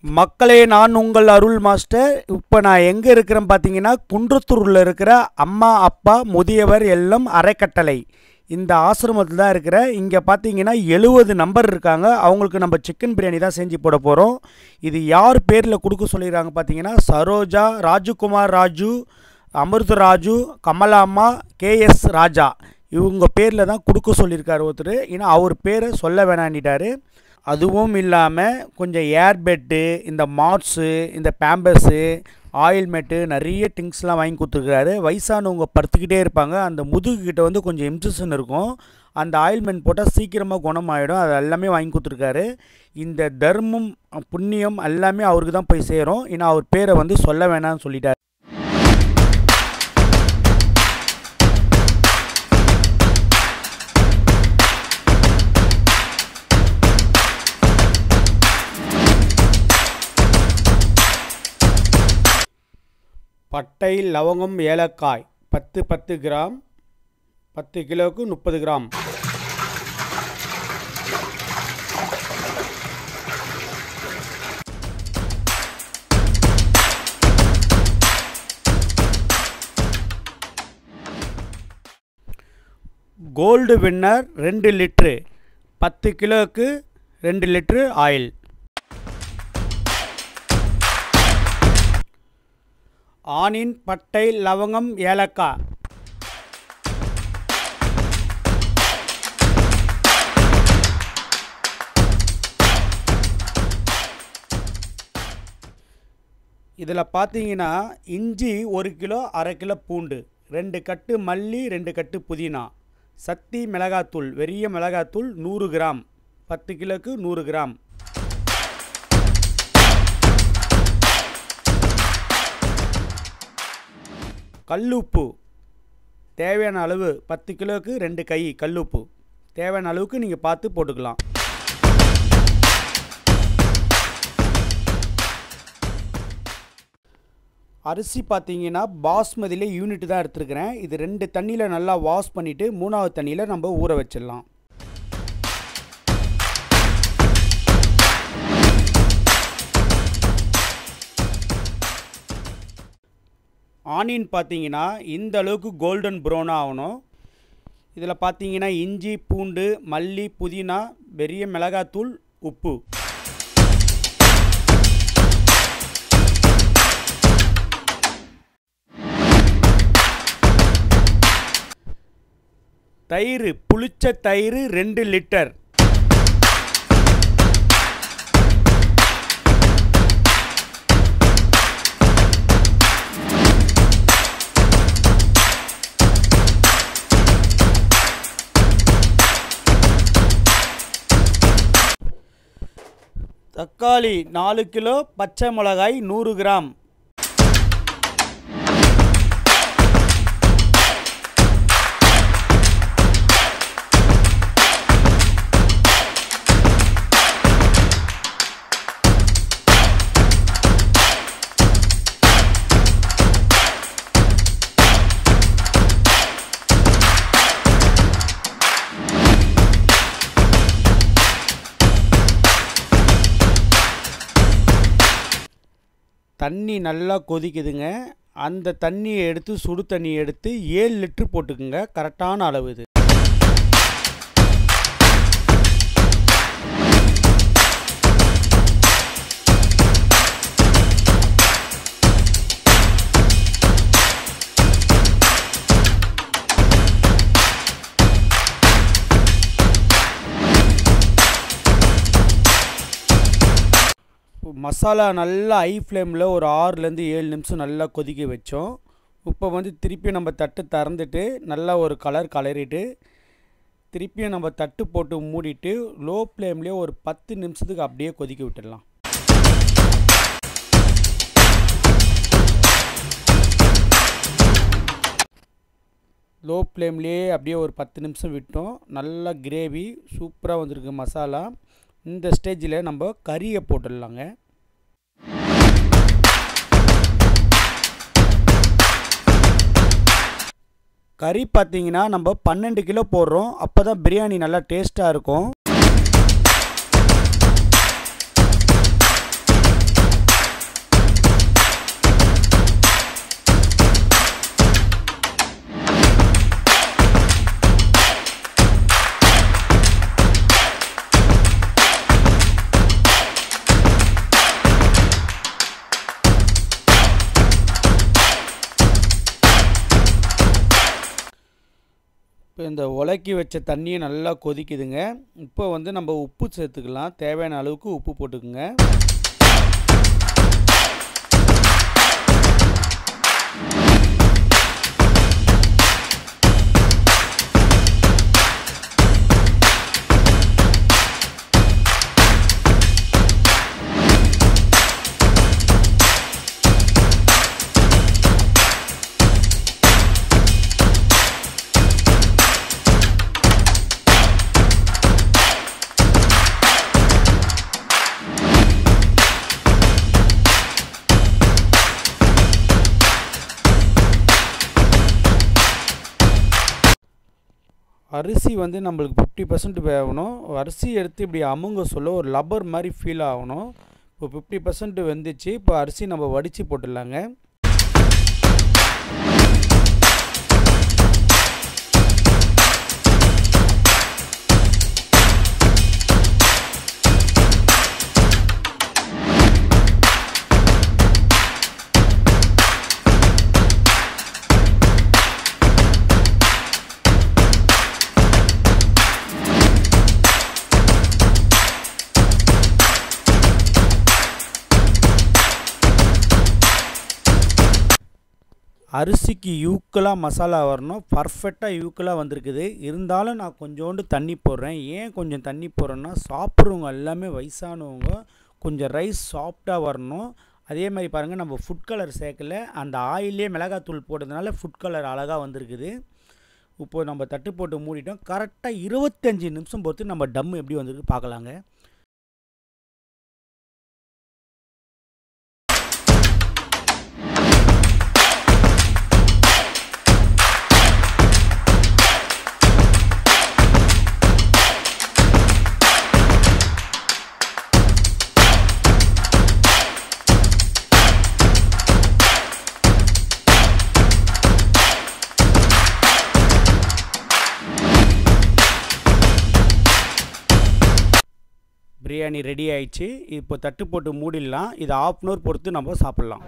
மக்களே, நான் உங்கள் அருள் மாஸ்டர். இப்போ நான் எங்கே இருக்கிறேன் பார்த்தீங்கன்னா, குன்றத்தூரில் இருக்கிற அம்மா அப்பா முதியவர் எல்லாம் அறக்கட்டளை இந்த ஆசிரமத்தில் தான் இருக்கிறேன். இங்கே பார்த்தீங்கன்னா 70 நம்பர் இருக்காங்க. அவங்களுக்கு நம்ம சிக்கன் பிரியாணி தான் செஞ்சு போட போகிறோம். இது யார் பேரில் கொடுக்க சொல்லிடுறாங்க பார்த்தீங்கன்னா, சரோஜா, ராஜுகுமார் ராஜு, அமிர்தராஜு, கமலாம்மா, கேஎஸ் ராஜா இவங்க பேரில் தான் கொடுக்க சொல்லியிருக்காரு ஒருத்தர். ஏன்னா அவர் பேரை சொல்ல வேணான்னிட்டார். அதுவும் இல்லாமல் கொஞ்சம் ஏர்பெட்டு, இந்த மாட்ஸு, இந்த பேம்பர்ஸு, ஆயில்மெட்டு, நிறைய திங்ஸ்லாம் வாங்கி கொடுத்துருக்காரு. வயசானவங்க படுத்துக்கிட்டே இருப்பாங்க, அந்த முதுகுக்கிட்ட வந்து கொஞ்சம் இன்ஃபெக்ஷன் இருக்கும். அந்த ஆயில்மெண்ட் போட்டால் சீக்கிரமாக குணமாயிடும். அது எல்லாமே வாங்கி கொடுத்துருக்காரு. இந்த தர்மம் புண்ணியம் எல்லாமே அவருக்கு தான் போய் சேரும். ஏன்னா அவர் பேரை வந்து சொல்ல வேணாம்னு சொல்லிட்டார். பட்டை, லவங்கம், ஏலக்காய் 10 கிராம், 10 கிலோவுக்கு 30 கிராம். கோல்டு வின்னர் 2 லிட்ரு, 10 கிலோவுக்கு 2 லிட்ரு ஆயில். ஆனின், பட்டை, லவங்கம், ஏலக்காய். இதில் பார்த்தீங்கன்னா இஞ்சி 1 கிலோ, அரை கிலோ பூண்டு, 2 கட்டு மல்லி, 2 கட்டு புதினா, சக்தி மிளகாத்தூள், வெறிய மிளகாத்தூள் 100 கிராம், 10 கிலோக்கு 100 கிராம். கல்லுப்பு தேவையான அளவு, 10 கிலோவுக்கு 2 கை கல்லுப்பு. தேவையான அளவுக்கு நீங்கள் பார்த்து போட்டுக்கலாம். அரிசி பார்த்தீங்கன்னா பாஸ்மதியில் யூனிட் தான் எடுத்துருக்கிறேன். இது 2 தண்ணியில் நல்லா வாஷ் பண்ணிவிட்டு 3வது தண்ணியில் நம்ம ஊற வச்சிடலாம். ஆனியன் பார்த்தீங்கன்னா இந்த அளவுக்கு கோல்டன் ப்ரௌனாக ஆகணும். இதில் பார்த்தீங்கன்னா இஞ்சி, பூண்டு, மல்லி, புதினா, பெரிய மிளகாத்தூள், உப்பு. தயிர், புளிச்ச தயிர் 2 லிட்டர். தக்காளி 4 கிலோ, பச்சை மிளகாய் 100 கிராம். தண்ணி நல்லா கொதிக்குதுங்க. அந்த தண்ணியை எடுத்து, சுடு தண்ணியை எடுத்து 7 லிட்ரு போட்டுக்குங்க. கரெக்டான அளவு இது. மசாலா நல்லா ஹை ஃப்ளேமில் ஒரு 6லேருந்து 7 நிமிஷம் நல்லா கொதிக்க வச்சோம். இப்போ வந்து திருப்பி நம்ம தட்டு திறந்துட்டு நல்லா ஒரு கலரிட்டு திருப்பியும் நம்ம தட்டு போட்டு மூடிட்டு லோ ஃப்ளேம்லேயே ஒரு 10 நிமிஷத்துக்கு அப்படியே கொதிக்க விட்டுடலாம். லோ ஃப்ளேம்லேயே அப்படியே ஒரு 10 நிமிஷம் விட்டோம். நல்லா கிரேவி சூப்பராக வந்திருக்கு மசாலா. இந்த ஸ்டேஜில் நம்ம கறியை போட்டுடலாங்க. கறி பார்த்தீங்கன்னா நம்ம 12 கிலோ போடுறோம். அப்போ தான் பிரியாணி நல்லா டேஸ்ட்டாக இருக்கும். இப்போ இந்த உலக்கி வச்ச தண்ணியை நல்லா கொதிக்குதுங்க. இப்போ வந்து நம்ம உப்பு சேர்த்துக்கலாம். தேவையான அளவுக்கு உப்பு போட்டுக்குங்க. அரிசி வந்து நம்மளுக்கு 50% வேகணும். அரிசி எடுத்து இப்படி அமுங்க சொல்ல ஒரு லப்பர் மாதிரி ஃபீல் ஆகணும். இப்போ 50% வெந்துச்சு. இப்போ அரிசி நம்ம வடித்து போட்டுடலாங்க. அரிசிக்கு ஈக்குவலாக மசாலா வரணும். பர்ஃபெக்டாக ஈக்குவலாக வந்திருக்குது. இருந்தாலும் நான் கொஞ்சோண்டு தண்ணி போடுறேன். ஏன் கொஞ்சம் தண்ணி போடுறேன்னா, சாப்பிட்றவங்க எல்லாமே வயசானவங்க கொஞ்சம் ரைஸ் சாஃப்டாக வரணும். அதே மாதிரி பாருங்கள், நம்ம ஃபுட் கலர் சேர்க்கல, அந்த ஆயிலே மிளகாத்தூள் போட்டதுனால ஃபுட் கலர் அழகாக வந்திருக்குது. இப்போது நம்ம தட்டு போட்டு மூடிட்டோம். கரெக்டாக 25 நிமிஷம் பொறுத்து நம்ம டம் எப்படி வந்திருக்கு பார்க்கலாங்க. பிரியாணி ரெடி ஆயிடுச்சு. இப்போ தட்டு போட்டு மூடிடலாம். இது 1/2 hour பொறுத்து நம்ம சாப்பிட்லாம்.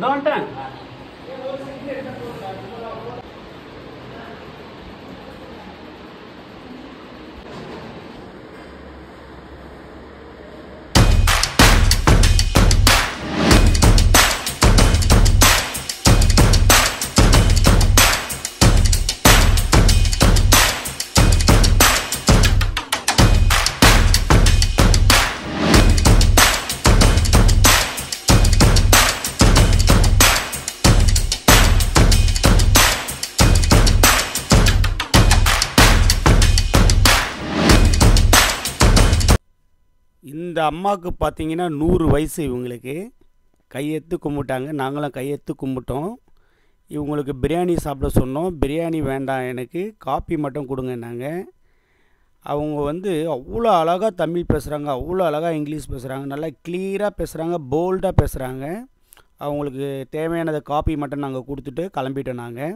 வந்துட்டேன். இந்த அம்மாவுக்கு பார்த்தீங்கன்னா 100 வயசு. இவங்களுக்கு கையெத்து கும்பிட்டாங்க. நாங்களும் கையெத்து கும்பிட்டோம். இவங்களுக்கு பிரியாணி சாப்பிட சொன்னோம். பிரியாணி வேண்டாம், எனக்கு காப்பி மட்டும் கொடுங்க. நாங்கள் அவங்க வந்து அவ்வளோ அழகாக தமிழ் பேசுகிறாங்க, அவ்வளோ அழகாக இங்கிலீஷ் பேசுகிறாங்க, நல்லா கிளியராக பேசுகிறாங்க, போல்டாக பேசுகிறாங்க. அவங்களுக்கு தேவையானதை காப்பி மட்டும் நாங்கள் கொடுத்துட்டு கிளம்பிட்டோம் நாங்கள்.